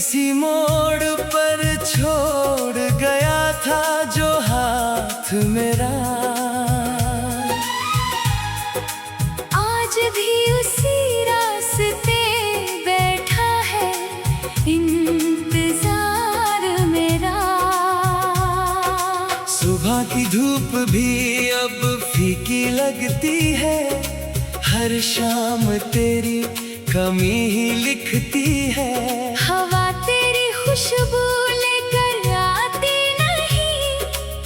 किसी मोड़ पर छोड़ गया था जो हाथ मेरा, आज भी उसी रास्ते बैठा है इंतजार मेरा। सुबह की धूप भी अब फीकी लगती है, हर शाम तेरी कमी ही लिखती है। हवा तेरी खुशबू लेकर आती नहीं,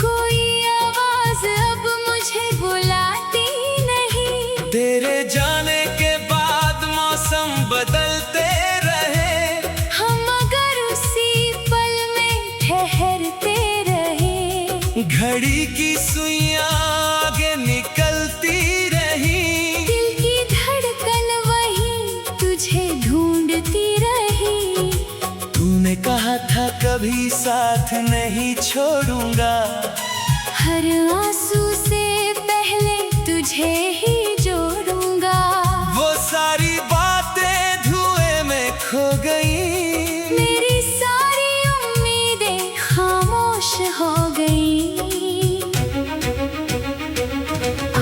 कोई आवाज अब मुझे बुलाती नहीं। तेरे जाने के बाद मौसम बदलते रहे, हम अगर उसी पल में ठहरते रहे। घड़ी की सुइयां आगे निकलती रही, दिल की धड़कन वही तुझे ढूंढती रही। तूने कहा था कभी साथ नहीं छोड़ूंगा, हर आंसू से पहले तुझे ही जोड़ूंगा। वो सारी बातें धुएं में खो गई, मेरी सारी उम्मीदें खामोश हो गई।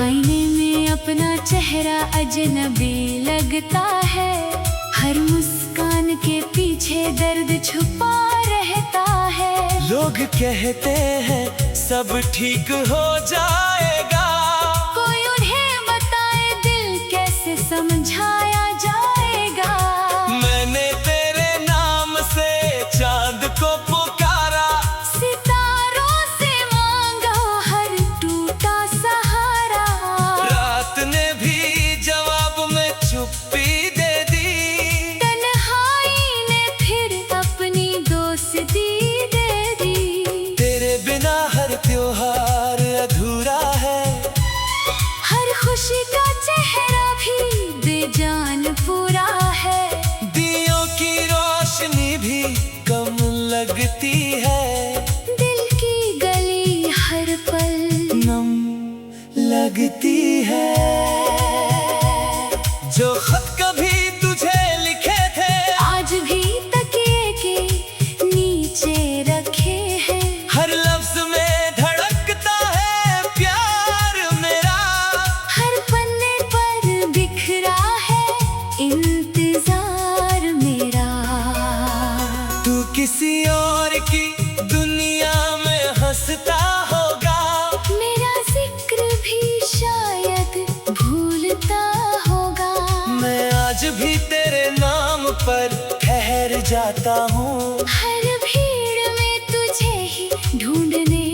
आईने में अपना चेहरा अजनबी लगता है, हर मुस्कान के पीछे दर्द छुपा रहता है। लोग कहते हैं सब ठीक हो जाएगा, कोई उन्हें बताए दिल कैसे समझाया जाएगा। मैंने तेरे नाम से चांद को पुकारा, सितारों से मांगा हर टूटा सहारा। रात ने भी जवाब में चुप्पी दे दी, तन्हाई ने फिर अपनी दोस्ती दे दी। तेरे बिना हर त्योहार अधूरा है, हर खुशी का चेहरा भी बेजान पूरा है। दियों की रोशनी भी कम लगती है, दिल की गली हर पल नम लगती है। जो खत कभी तुझे लिखे थे आज भी तकिए के नीचे रखे हैं। हर लफ्ज में धड़कता है प्यार मेरा, हर पन्ने पर बिखरा है इंतजार मेरा। तू किसी और की दुनिया में हंसता होगा, मेरा जिक्र भी शायद भूलता होगा। मैं आज भी तेरे नाम पर ठहर जाता हूँ। हर भीड़ में तुझे ही ढूंढने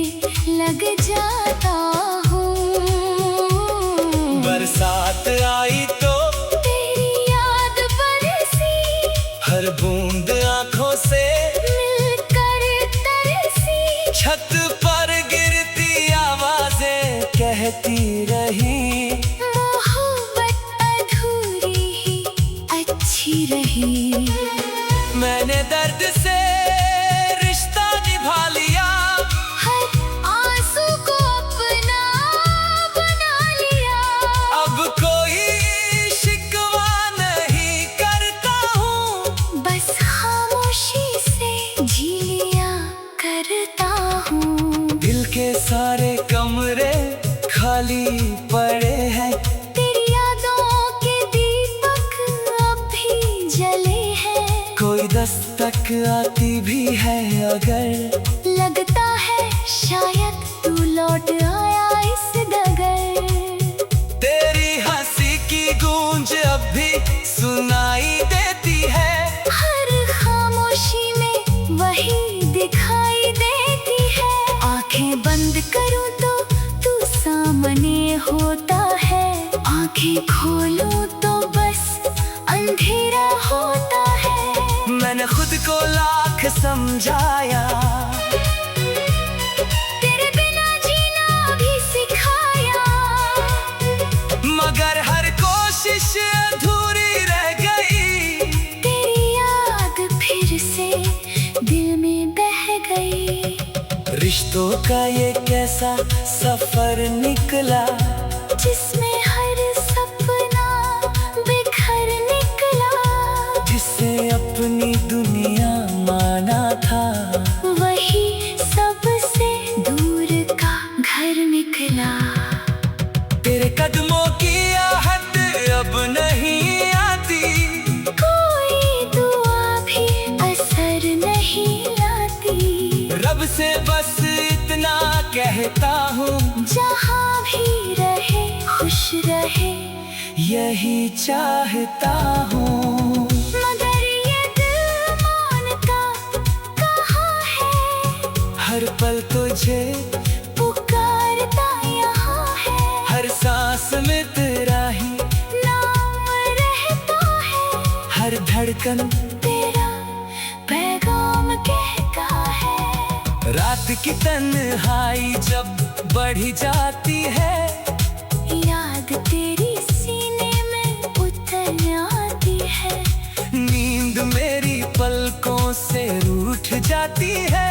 लग जाता हूँ। बरसात आई तो तेरी याद बरसी, हर बूंद आंखों से मिलकर तरसी। छत पर गिरती आवाजें कहती रही, मोहब्बत अधूरी ही अच्छी रही। मैंने दर्द से रिश्ता निभा लिया, हर आंसू को अपना बना लिया। अब कोई शिकवा नहीं करता हूँ, बस खामोशी से जी लिया करता हूँ। दिल के सारे कमरे खाली पड़े हैं, तेरी यादों के दीपक अब भी जले हैं। कोई दस्तक आती भी है अगर, लगता है शायद तू लौट आया इस डगर। तेरी हंसी की गूंज अब भी सुनाई देती है, हर खामोशी में वही दिखाई देती है। आंखें बंद करूं तो तू सामने होता है, आंखें खोलूं तो बस अंधेरा होता है। मैंने खुद को लाख समझाया, तेरे बिना जीना भी सिखाया। मगर हर कोशिश अधूरी रह गई, तेरी याद फिर से दिल में बह गई। रिश्तों का ये कैसा सफर निकला, जिसमें हर सपना बिखर निकला। जिसे अपनी दुनिया निकला। तेरे कदमों की आहट अब नहीं आती, कोई दुआ भी असर नहीं लाती। रब से बस इतना कहता हूँ, जहाँ भी रहे खुश रहे, यही चाहता हूँ। मगर ये दिल मानता कहाँ है, हर पल तुझे पुकारता यहाँ है। हर सांस में तेरा ही नाम रहता है, हर धड़कन तेरा पैगाम कहता है। रात की तन्हाई जब बढ़ी जाती है, याद तेरी सीने में उतर आती है। नींद मेरी पलकों से रूठ जाती है,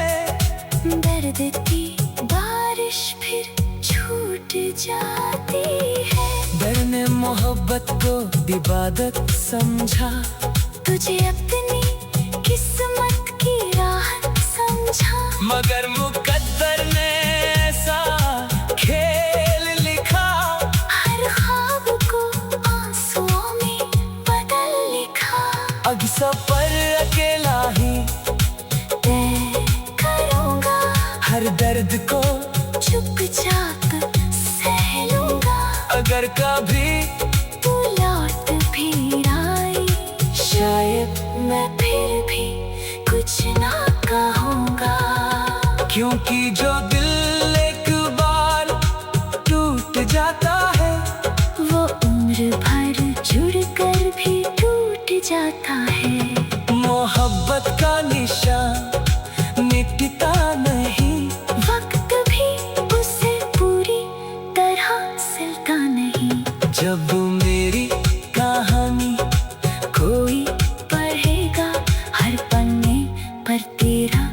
दर्द की बारिश फिर छूट जाती है। डर ने मोहब्बत को इबादत समझा, तुझे अपनी किस्मत की राहत समझा। मगर मुकद्दर ने ऐसा खेल लिखा, हर ख्वाब को आंसुओं में बदल लिखा। अब सफर अकेला ही तय करूँगा, हर दर्द को चुपचाप सह लूँगा। अगर कभी तू लौट फिर आई, शायद, मैं फिर भी कुछ ना कहूँगा। क्योंकि जो दिल एक बार टूट जाता है, वो उम्र भर जुड़कर भी टूट जाता है। मोहब्बत का निशान मिटता नहीं, वक्त भी उसे पूरी तरह सिलता नहीं। जब मेरी कहानी कोई पढ़ेगा, हर पन्ने पर तेरा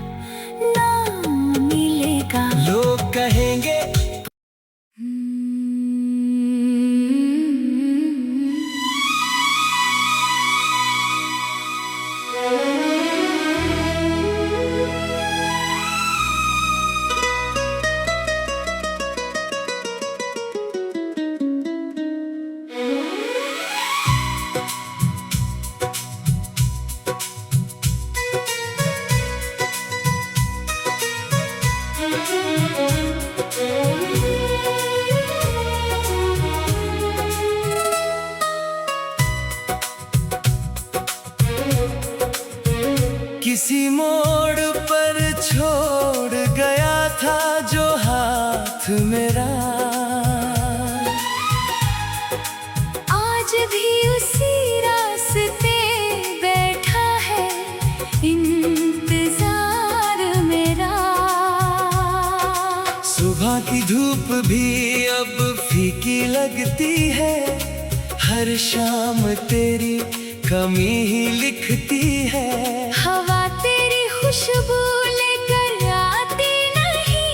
नाम मिलेगा। लोग कहेंगे किसी मोड़ पर छोड़ गया था जो हाथ मेरा, आज भी उसी रास्ते बैठा है इंतजार मेरा। सुबह की धूप भी अब फीकी लगती है, हर शाम तेरी कमी ही लिखती है। हवा तेरी खुशबू लेकर आती नहीं,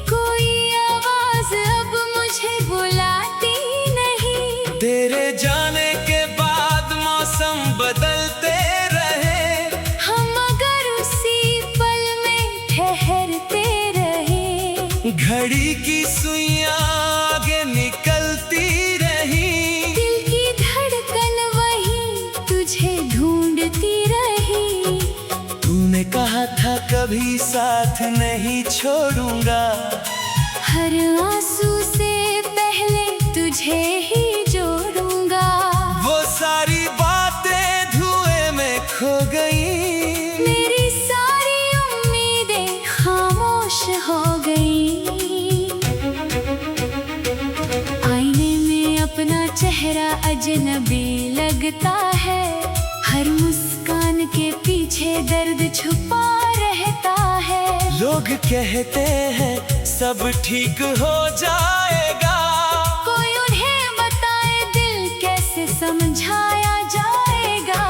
कोई आवाज अब मुझे बुलाती नहीं। तेरे जाने के बाद मौसम बदलते रहे, हम अगर उसी पल में ठहरते रहे। घड़ी की सुइयां आगे निकलती रही, दिल की धड़कन वही तुझे ढूंढती रही। तूने कहा था कभी साथ नहीं छोड़ूंगा, हर आंसू से पहले तुझे ही जोड़ूंगा। वो सारी बातें धुएं में खो गई, मेरी सारी उम्मीदें खामोश हो गई। आईने में अपना चेहरा अजनबी लगता है, हर मुस्कान के पीछे दर्द छुपा रहता है। लोग कहते हैं सब ठीक हो जाएगा, कोई उन्हें बताए दिल कैसे समझाया जाएगा।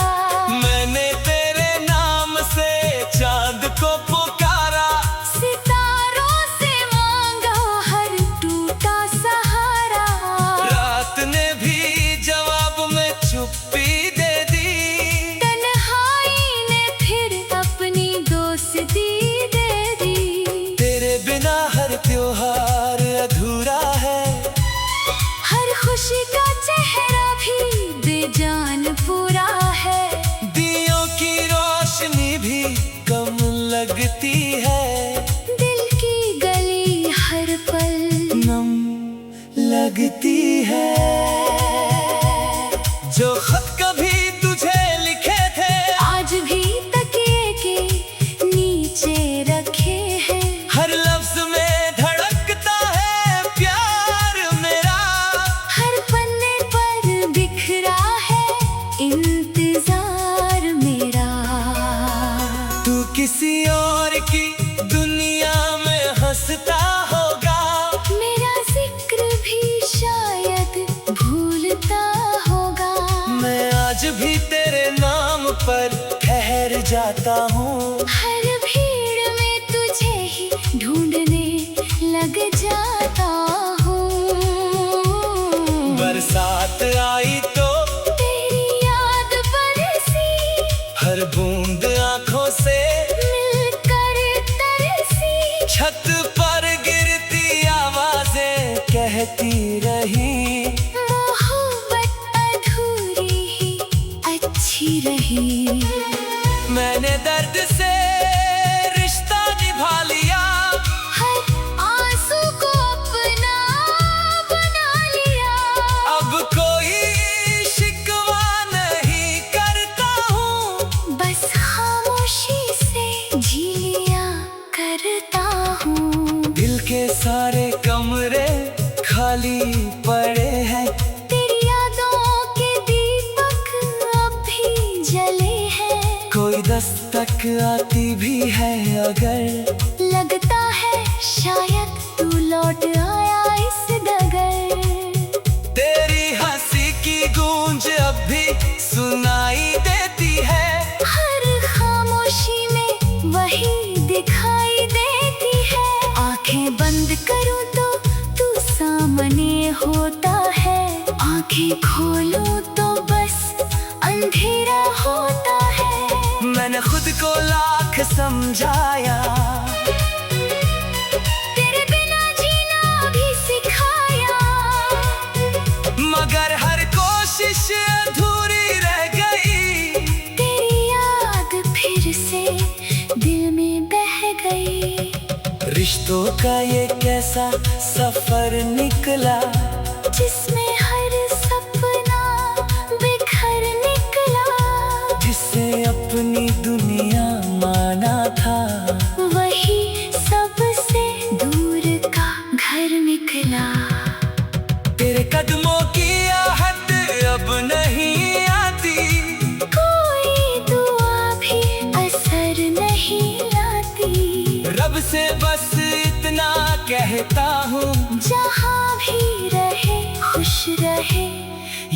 मैंने तेरे नाम से चांद को पुकारा, सितारों से मांगा हर टूटा सहारा। रात ने भी जवाब में चुप्पी दे दी, तन्हाई ने फिर अपनी दोस्ती दे दी। तेरे बिना हर त्योहार अधूरा लगती है। जो खत कभी तुझे लिखे थे आज भी तकिए के नीचे रखे हैं। हर लफ्ज में धड़कता है प्यार मेरा। हर पन्ने पर बिखरा है इंतजार मेरा। तू किसी और की दुनिया में हंसता होगा, मेरा जिक्र भी शायद भूलता होगा। मैं आज भी तेरे नाम पर ठहर जाता हूँ। हर भीड़ में तुझे ही ढूंढने लग जाता हूँ। बरसात आई तो तेरी याद बरसी, हर बूंद आंखों से मिलकर तरसी। छत पर गिरती आवाजें कहती रही, मोहब्बत अधूरी ही अच्छी रही। मैंने दर्द से रिश्ता निभा लिया। हर आंसू को अपना बना लिया। अब कोई शिकवा नहीं करता हूँ, बस खामोशी से जी लिया करता हूँ। दिल के सारे कमरे खाली पड़े हैं। तेरी यादों के दीपक अब भी जले हैं। कोई दस्तक आती भी है अगर, लगता है शायद तू लौट आया इस डगर। तेरी हंसी की गूंज अब भी सुनाई देती है। हर खामोशी में वही दिखाई देती है। आंखें बंद करूं तो तू सामने होता है। आंखें खोलूं तो बस अंधेरा होता है। मैंने खुद को लाख समझाया, तेरे बिना जीना भी सिखाया। मगर हर कोशिश अधूरी रह गई। तेरी याद फिर से दिल में बह गई। रिश्तों का ये कैसा सफर निकला, जिसमें हर सपना बिखर निकला। जिसे अपनी दुनिया माना था, वही सबसे दूर का घर निकला। तेरे कदमों की आहट अब नहीं आती। कोई दुआ भी असर नहीं लाती। रब से बस इतना कहता हूँ, जहाँ भी रहे खुश रहे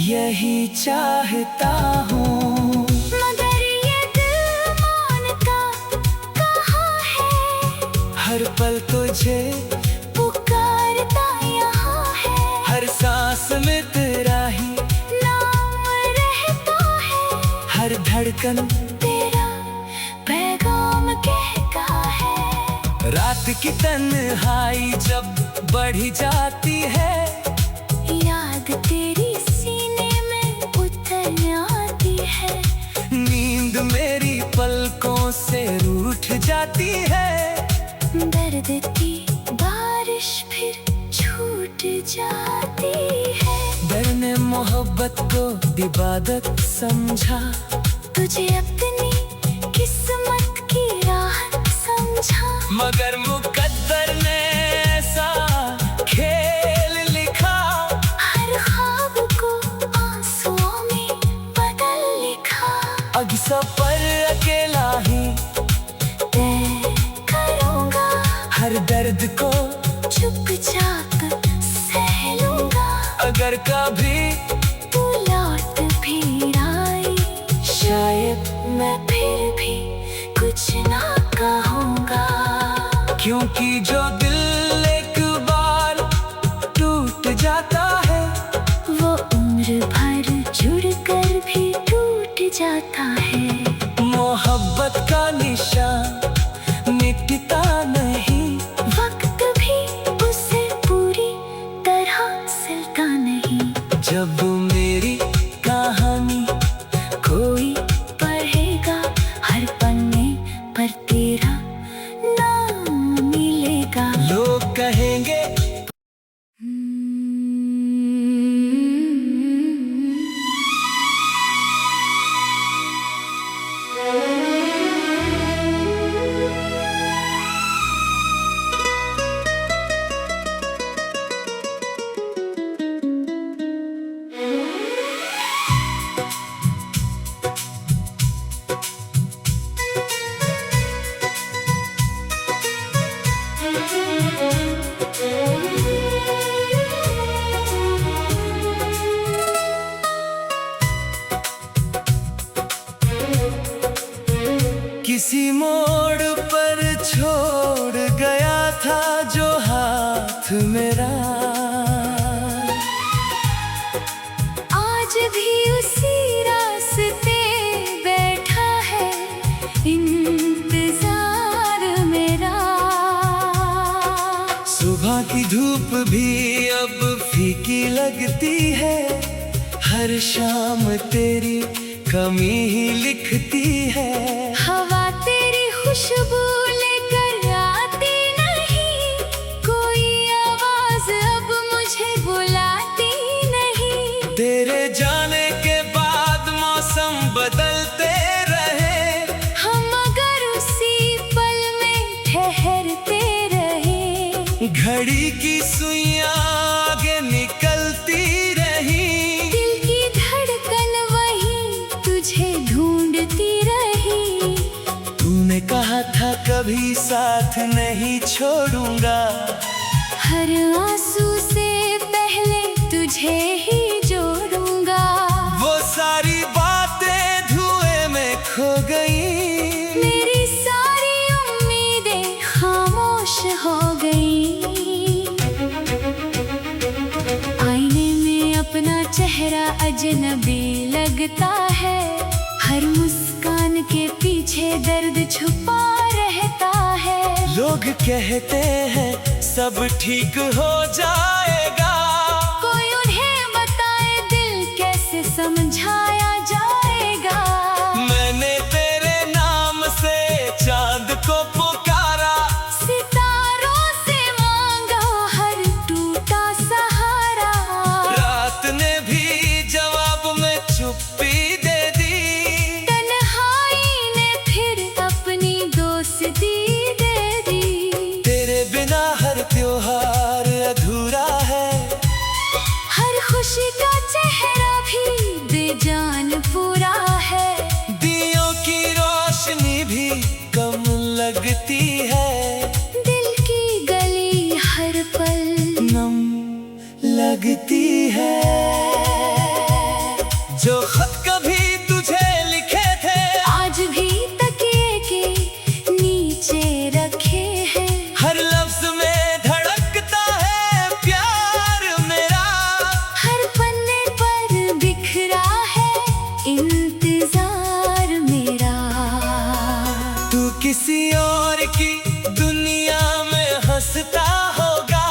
यही चाहता हूँ। मगर ये दिल मानता कहाँ है। हर पल तुझे पुकारता यहाँ है। हर सांस में तेरा ही नाम रहता है। हर धड़कन तेरा पैगाम कहता है। रात की तन्हाई जब बढ़ी जाती है, याद तेरी सीने में उतर आती है। नींद मेरी पलकों से रूठ जाती है। दर्द की बारिश फिर छूट जाती है। डर ने मोहब्बत को इबादत समझा, तुझे अपनी किस्मत की राह समझा। मगर मुकद्दर ने ऐसा खेल लिखा। हर ख्वाब को आंसुओं में बदल लिखा। अब सफर अकेला ही तय करूँगा। हर दर्द को चुपचाप सह लूँगा। अगर कभी तू लौट भी आई, शायद मैं फिर भी कुछ ना कहूँगा। क्योंकि जो दिल एक बार टूट जाता है, वो उम्र भर जुड़कर भी टूट जाता है। मोहब्बत का निशान मिटता नहीं। वक्त भी उसे पूरी तरह सिलता नहीं। जब मेरी कहानी कोई पढ़ेगा, हर पन्ने पर तेरा नाम मिलेगा। लोग कहेंगे फीकी लगती है, हर शाम तेरी कमी ही लिखती है। हवा तेरी खुशबू लेकर आती नहीं, कोई आवाज अब मुझे बुलाती नहीं। तेरे जाने के बाद मौसम बदलते रहे, हम अगर उसी पल में ठहरते रहे। घड़ी की सुइयां आगे निकलती रही, दिल की धड़कन वही तुझे ढूंढती रही। तूने कहा था कभी साथ नहीं छोड़ूंगा, हर आंसू से पहले तुझे ही जोड़ूंगा। वो सारी बातें धुएं में खो गई, मेरी सारी उम्मीदें खामोश हो गई। आईने में अपना चेहरा अजनबी लगता है, हर मुस्कान के पीछे दर्द छुपा रहता है। लोग कहते हैं सब ठीक हो जाएगा, कोई उन्हें बताए दिल कैसे समझाया जाएगा। मैंने तेरे नाम से चांद को पुकारा, सितारों से मांगा हर टूटा सहारा। रात ने भी जवाब में चुप्पी दे दी, तन्हाई ने फिर अपनी दोस्ती दे दी। तेरे बिना हर त्योहार अधूरा है, हर खुशी का चेहरा भी बेजान पूरा है। दियों की रोशनी भी कम लगती है, दिल की गली हर पल नम लगती है। जो खत कभी तुझे लिखे थे, आज भी तकिए के नीचे रखे हैं। हर लफ्ज में धड़कता है प्यार मेरा, हर पन्ने पर बिखरा है इंतजार मेरा। तू किसी और की दुनिया में हंसता होगा,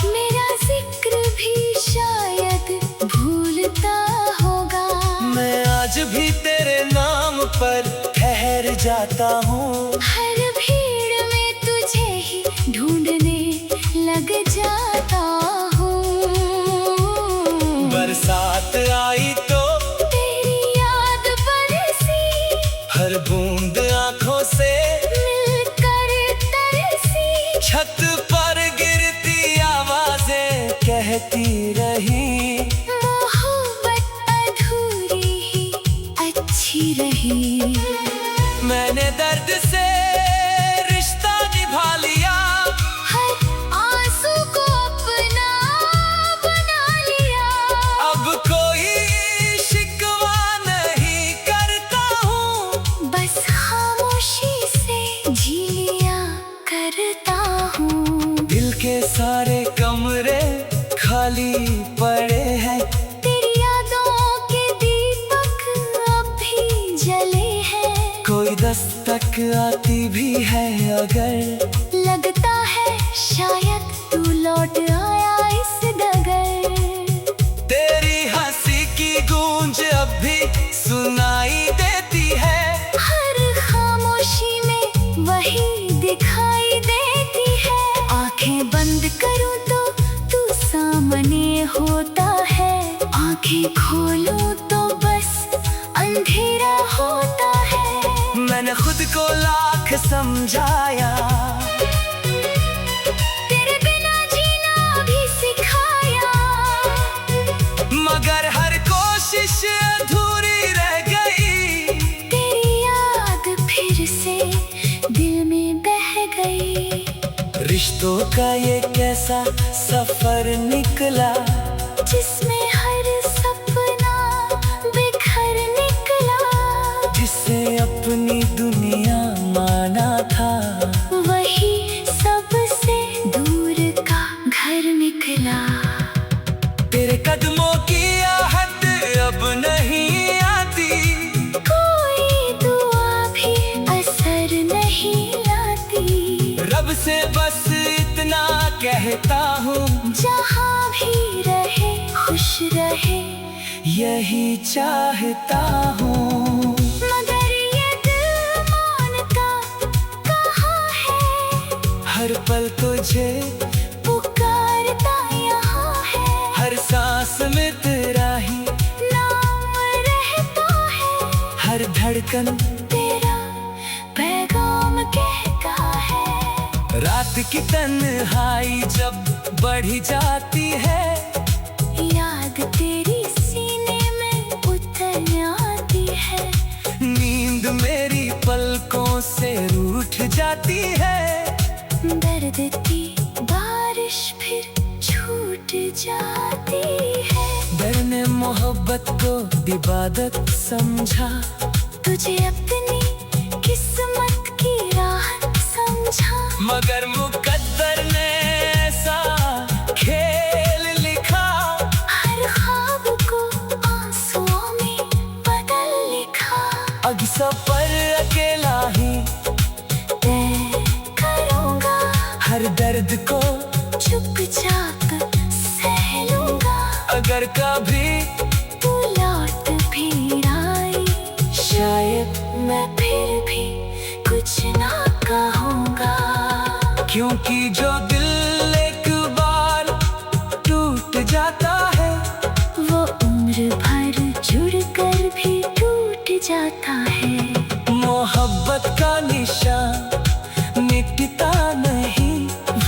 मेरा जिक्र भी शायद भूलता होगा। मैं आज भी तेरे नाम पर ठहर जाता हूँ। हर भीड़ में तुझे ही ढूंढने लग जाता हूँ। बरसात आई तो तेरी याद बरसी, हर बूंद आंखों से मिलकर तरसी। छत पर गिरती आवाजें कहती रही, मोहब्बत अधूरी ही अच्छी रही। मैंने दर्द से रिश्ता निभा लिया, हर आंसू को अपना बना लिया। अब कोई शिकवा नहीं करता हूँ, बस खामोशी से जी लिया करता हूँ। दिल के सारे कमरे खाली पड़े हैं, तेरी यादों के दीपक अब भी जले हैं। कोई दस्तक आती भी है अगर, लगता है शायद तू लौट आया इस डगर। तेरी हंसी की गूंज अब भी सुनाई देती है, हर खामोशी में वही दिखाई देती है। आंखें बंद करूं तो तू सामने होता है, आंखें खोलूं तो बस अंधेरा होता है। मैंने खुद को लाख समझाया, तेरे बिना जीना भी सिखाया। मगर हर कोशिश अधूरी रह गई, तेरी याद फिर से दिल में बह गई। रिश्तों का ये कैसा सफर निकला, जिसमें हर सपना बिखर निकला। जिसे अपनी दुनिया माना था, वही सबसे दूर का घर निकला। तेरे कदमों की आहट अब नहीं आती, कोई दुआ भी असर नहीं लाती। रब से बस इतना कहता हूँ, जहाँ भी रहे रहे, यही चाहता हूँ। मगर ये दिल मानता कहाँ है, हर पल तुझे पुकारता यहाँ है, हर सांस में तेरा ही नाम रहता है, हर धड़कन तेरा पैगाम कहता है। रात की तन्हाई जब बढ़ी जाती है, याद तेरी सीने में उतर आती है, नींद मेरी पलकों से रूठ जाती है, दर्द की बारिश फिर छूट जाती है। डर ने मोहब्बत को इबादत समझा, तुझे अपनी किस्मत की राहत समझा, मगर मुकद्दर ने ऐसा खेल लिखा, हर ख्वाब को आंसुओं में बदल लिखा। अब सफर अकेला ही तय करूँगा, हर दर्द को चुपचाप सह लूँगा, अगर कभी तू लौट फिर आई, शायद मैं फिर भी कुछ ना कहूँगा। क्योंकि जो दिल एक बार टूट जाता है, वो उम्र भर जुड़ कर भी टूट जाता है। मोहब्बत का निशान मिटता नहीं,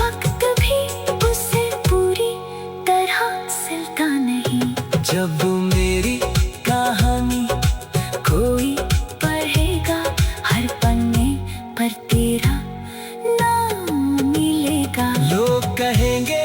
वक्त भी उसे पूरी तरह सिलता नहीं। जब मेरी कहानी कोई पढ़ेगा, हर पन्ने पर तेरा नाम मिलेगा। लोग कहेंगे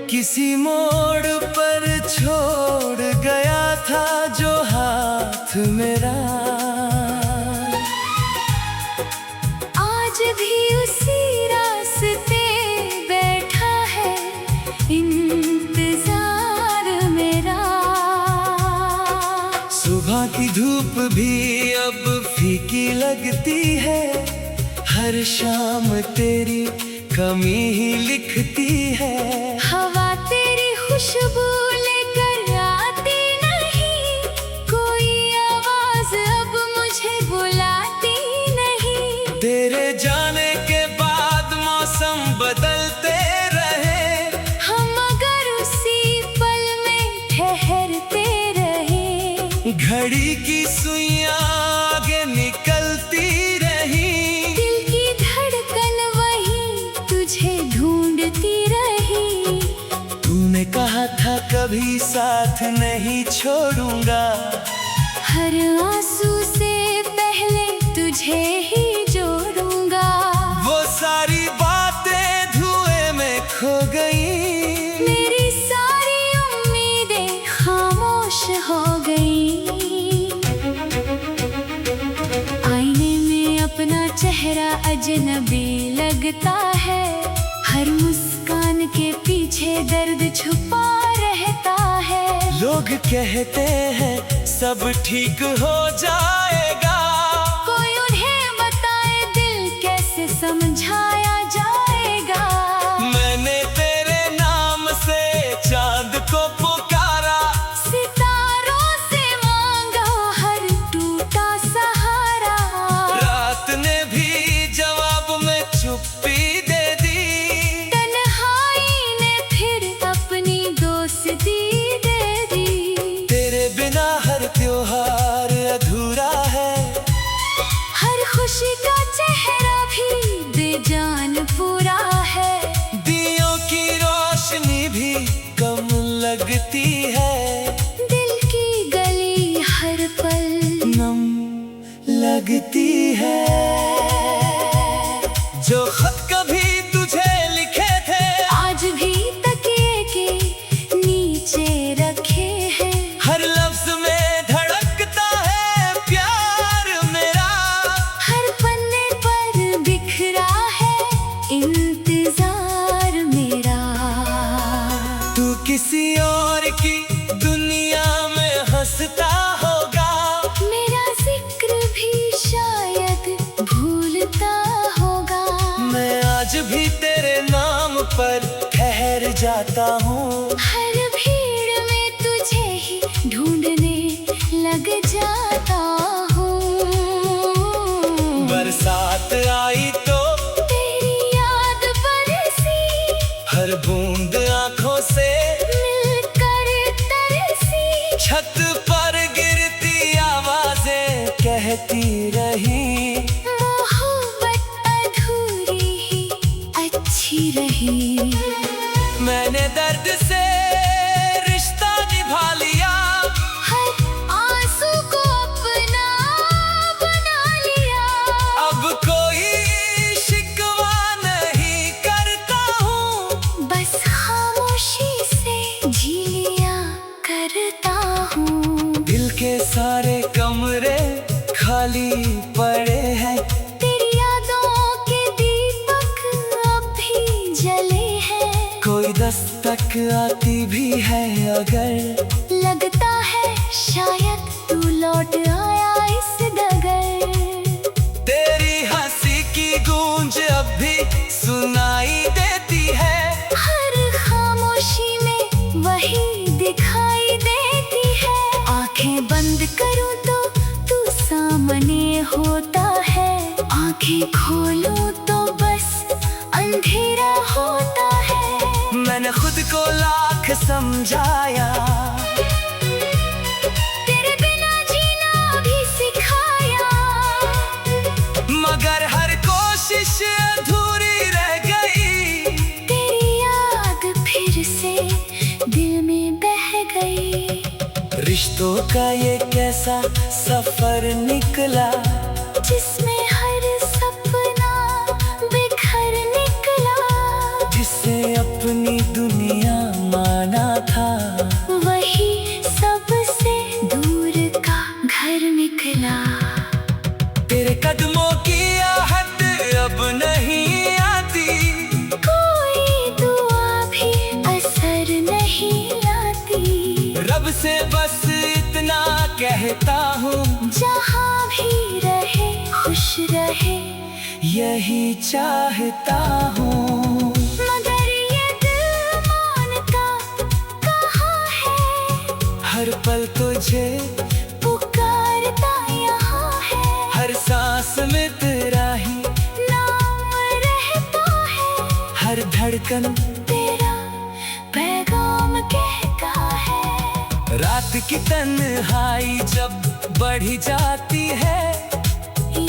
किसी मोड़ पर छोड़ गया था जो हाथ मेरा, आज भी उसी रास्ते बैठा है इंतजार मेरा। सुबह की धूप भी अब फीकी लगती है, हर शाम तेरी कमी ही लिखती है। हवा तेरी खुशबू लेकर आती नहीं, कोई आवाज अब मुझे बुलाती नहीं। तेरे जाने के बाद मौसम बदलते रहे, हम अगर उसी पल में ठहरते रहे, घड़ी की सुइयां आगे निकलती रही, दिल की धड़कन वही तुझे ढूंढती रही। तूने कहा था कभी साथ नहीं छोड़ूंगा, हर आंसू से पहले तुझे ही जोड़ूंगा। वो सारी बातें धुएं में खो गई, मेरी सारी उम्मीदें खामोश हो गई। आईने में अपना चेहरा अजनबी लगता है, हर मुस्कान के पीछे दर्द छुपा रहता है। लोग कहते हैं सब ठीक हो जाएगा, कोई उन्हें बताए दिल कैसे समझाया जाएगा। मैंने तेरे नाम से चांद को पुकारा, सितारों से मांगा हर टूटा सहारा। रात ने भी जवाब में चुप्पी दे दी, तन्हाई ने फिर अपनी दोस्ती दे दी। तेरे बिना हर त्योहार अधूरा है, हर खुशी का चेहरा भी बेजान पूरा है। दियों की रोशनी भी कम लगती है, दिल की गली हर पल नम लगती है। पर ठहर जाता हूँ। हर भीड़ में तुझे ही ढूंढने लग जाता हूँ। बरसात आई तो तेरी याद बरसी, हर बूंद आंखों से मिलकर तरसी। छत पर गिरती आवाजें कहती रही, मोहब्बत अधूरी ही अच्छी रही। मैंने दर्द से रिश्ता निभा लिया, हर आंसू को अपना बना लिया। अब कोई शिकवा नहीं करता हूँ, बस खामोशी से जी लिया करता हूँ। दिल के सारे कमरे खाली पड़े हैं, तेरी यादों के दीपक अब भी जले हैं। कोई दस्तक आती भी है अगर, लगता है शायद तू लौट आया इस डगर। तेरी हंसी की गूंज अब भी सुनाई देती है, हर खामोशी में वही दिखाई देती है। आंखें बंद करूं तो तू सामने होता है, आंखें खोलूं तो बस अंधेरा होता है। मैंने खुद को लाख समझाया, तेरे बिना जीना भी सिखाया। मगर हर कोशिश अधूरी रह गई, तेरी याद फिर से दिल में बह गई। रिश्तों का ये कैसा सफर निकला, जिसमें हर सपना बिखर निकला। जिसे अपनी दुनिया माना था, वही सबसे दूर का घर निकला। तेरे कदमों की आहट अब नहीं आती, कोई दुआ भी असर नहीं लाती। रब से बस इतना कहता हूँ, जहाँ भी रहे खुश रहे यही चाहता हूँ। मगर ये दिल मानता कहाँ है, हर पल तुझे पुकारता यहाँ है। हर सांस में तेरा ही नाम रहता है, हर धड़कन तेरा पैगाम कहता है। रात की तन्हाई जब बढ़ी जाती है,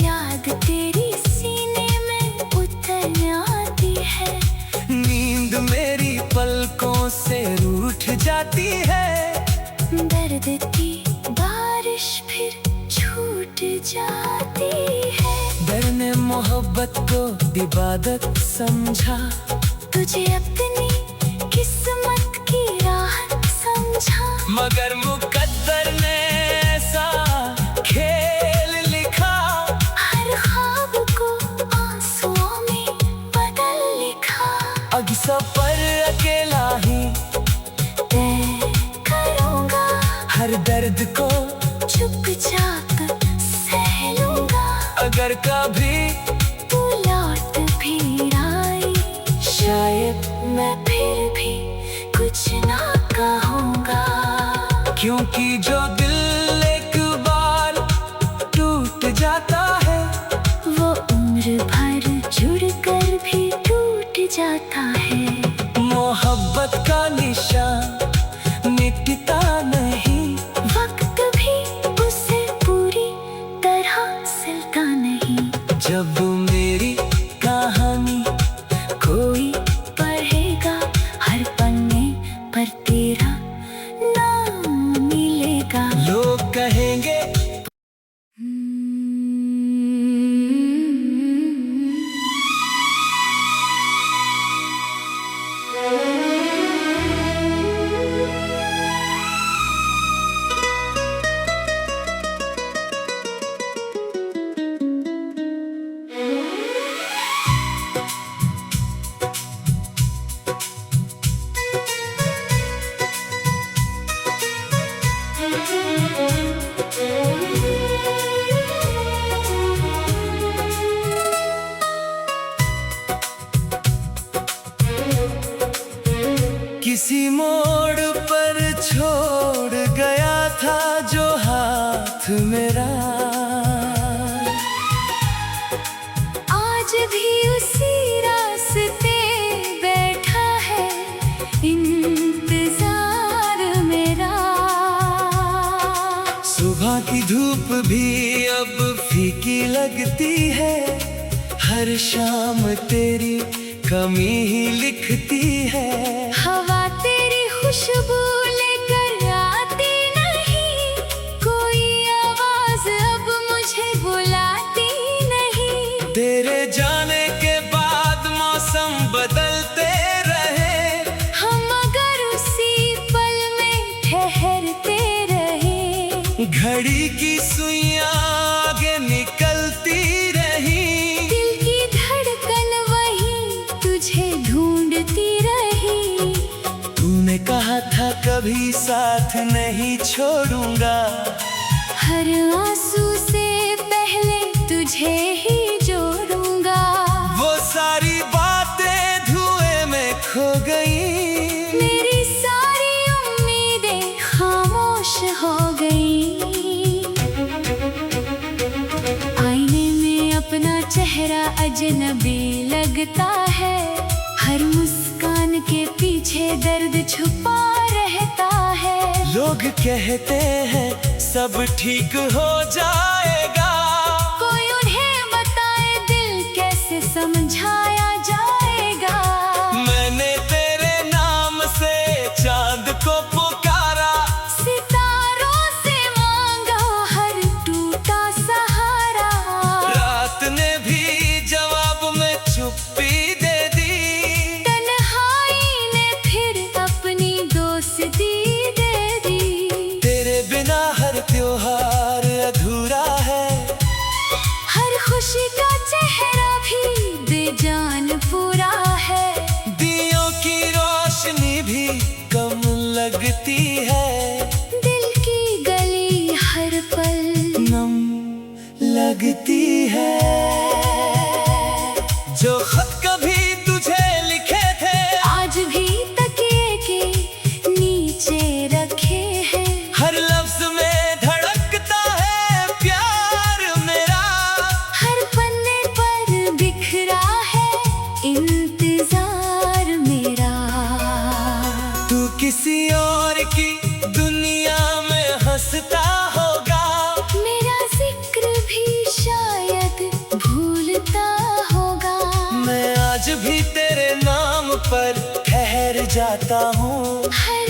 याद तेरी सीने में उतर आती है। नींद मेरी पलकों से रूठ जाती है, दर्द की बारिश फिर छूट जाती है। डर ने मोहब्बत को इबादत समझा, तुझे अपनी किस्मत की राहत समझा। मगर मुकद्दर ने ऐसा खेल लिखा, हर ख्वाब को आंसुओं में बदल लिखा। अब सफर अकेला ही तय करूँगा, हर दर्द को चुपचाप सह लूँगा। अगर कभी तू लौट भी आई, शायद, मैं फिर भी कुछ ना कहूँगा। क्योंकि जो दिल एक बार टूट जाता है, वो उम्र भर जुड़ कर भी टूट जाता है। मोहब्बत का निशान मिटता नहीं, वक्त भी उसे पूरी तरह सिलता नहीं। जब मेरी कहानी कोई पढ़ेगा, हर पन्ने पर तेरा नाम मिलेगा। लोग कहेंगे किसी मोड़ पर छोड़ गया था जो हाथ मेरा, आज भी उसी रास्ते बैठा है इंतजार मेरा। सुबह की धूप भी अब फीकी लगती है, हर शाम तेरी कमी ही लिखती है। हवा तेरी खुशबू लेकर आती नहीं, कोई आवाज अब मुझे बुलाती नहीं। तेरे जाने के बाद मौसम बदलते रहे, हम अगर उसी पल में ठहरते रहे। घड़ी की सुइयां आगे निकलती रही, दिल की धड़कन वही तुझे ढूंढती रही। तूने कहा था कभी साथ नहीं छोड़ूंगा, हर आंसू से पहले तुझे ही जोड़ूंगा। वो सारी बातें धुएं में खो गई, मेरी सारी उम्मीदें खामोश हो गई। आईने में अपना चेहरा अजनबी लगता है, हर मुस्कान के पीछे दर्द छुपा रहता है। लोग कहते हैं सब ठीक हो जाएगा, कोई उन्हें बताए दिल कैसे समझाया जाएगा। मैंने तेरे नाम से चांद को पुकारा, सितारों से मांगा हर टूटा सहारा। रात ने भी जवाब में चुप्पी दे दी, तन्हाई ने फिर अपनी दोस्ती दे दी। तेरे बिना हर त्योहार अधूरा है, हर खुशी का चेहरा भी बेजान पूरा है। दियों की रोशनी भी कम लगती है, दिल की गली हर पल नम लगती है। जो खत कभी तुझे लिखे थे, आज भी तकिए के नीचे रखे हैं। हर लफ्ज में धड़कता है प्यार मेरा, हर पन्ने पर बिखरा है इंतजार मेरा। तू किसी और की दुनिया में हंसता होगा, मेरा जिक्र भी शायद भूलता होगा। मैं आज भी तेरे नाम पर ठहर जाता हूँ। हर